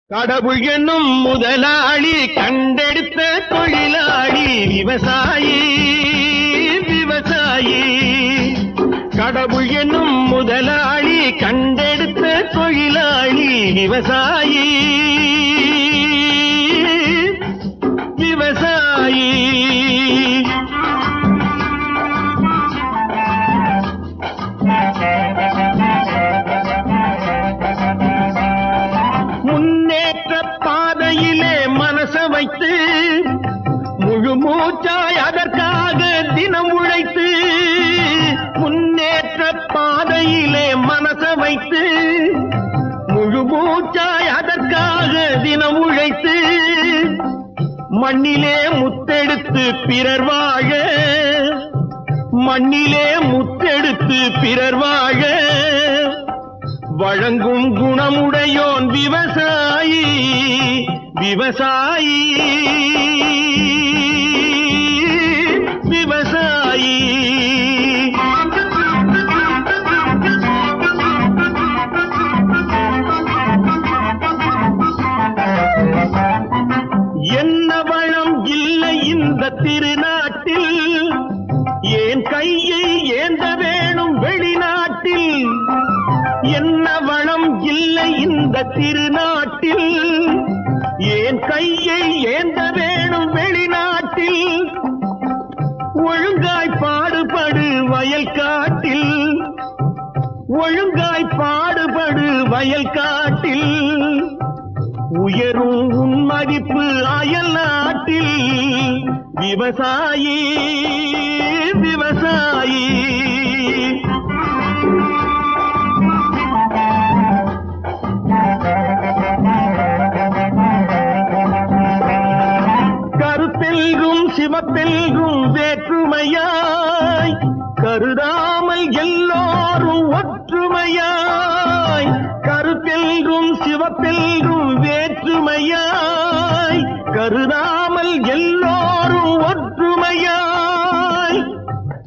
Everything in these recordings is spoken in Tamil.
கடவுள் என்னும் முதலாளி கண்டெடுத்த தொழிலாளி விவசாயி விவசாயி. கடவுள் என்னும் முதலாளி கண்டெடுத்த தொழிலாளி விவசாயி விவசாயி. முன்னேற்ற பாதையிலே மனச வைத்து முழு மூச்சாய் அதற்காக தினம் உழைத்து, முன்னேற்ற பாதையிலே மனச வைத்து முழு மூச்சாய் அதற்காக தினம் உழைத்து, மண்ணிலே முத்தெடுத்து பிறர் வாழ, மண்ணிலே முத்தெடுத்து பிறர் வாழ வழங்கும் குணமுடையோன் விவசாயி விவசாயி விவசாயி. என்ன வளம் இல்லை இந்த திருநாட்டில், ஏன் கையை ஏந்த வேணும் வெளிநாட்டில். என்ன வளம் இல்லை இந்த திருநாட்டில், ஏன் கையை ஏந்த வேணும் வெளிநாட்டில். ஒழுங்காய் பாடுபடு வயல் காட்டில், ஒழுங்காய் பாடுபடு வயல் காட்டில். உயரும் உன் மதிப்பு அயல் நாட்டில். விவசாயி விவசாயி. கருத்தெல்கும் சிவத்தெல்கும் வேற்றுமையாய் கருதாமல் எல்லோரும் ஒற்றுமையாய். கருத்தெல்கும் சிவத்தெல்கும் வேற்றுமையாய் கருதாமல் எல்லோரும் ஒற்றுமையாய்.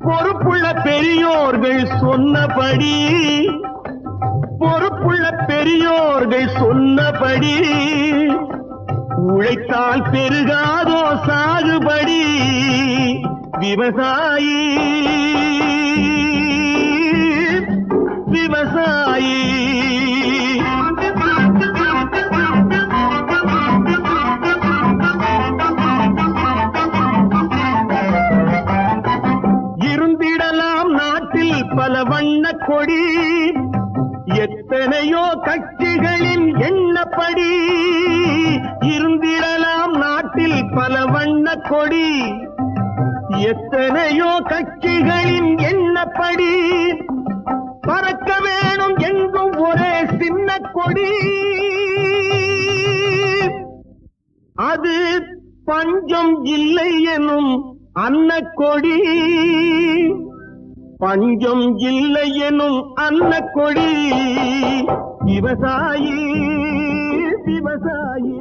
பொறுப்புள்ள பெரியோர்கள் சொன்னபடி, பொறுப்புள்ள பெரியோர்கள் சொன்னபடி உழைத்தால் பெருகாதோ சாகுபடி. விவசாயி விவசாயி. இருந்திடலாம் நாட்டில் பல வண்ண கொடி, எத்தனையோ கட்சிகளின் எண்ணப்படி. இருந்திடலாம் நாட்டில் பல வண்ண கொடி, எத்தனையோ கட்சிகளின் எண்ணப்படி. பறக்க வேணும் எங்கும் ஒரே சின்ன கொடி, அது பஞ்சம் இல்லை எனும் அன்னக்கொடி. பஞ்சம் இல்லை எனும் அன்னக்கொடி. விவசாயி விவசாயி.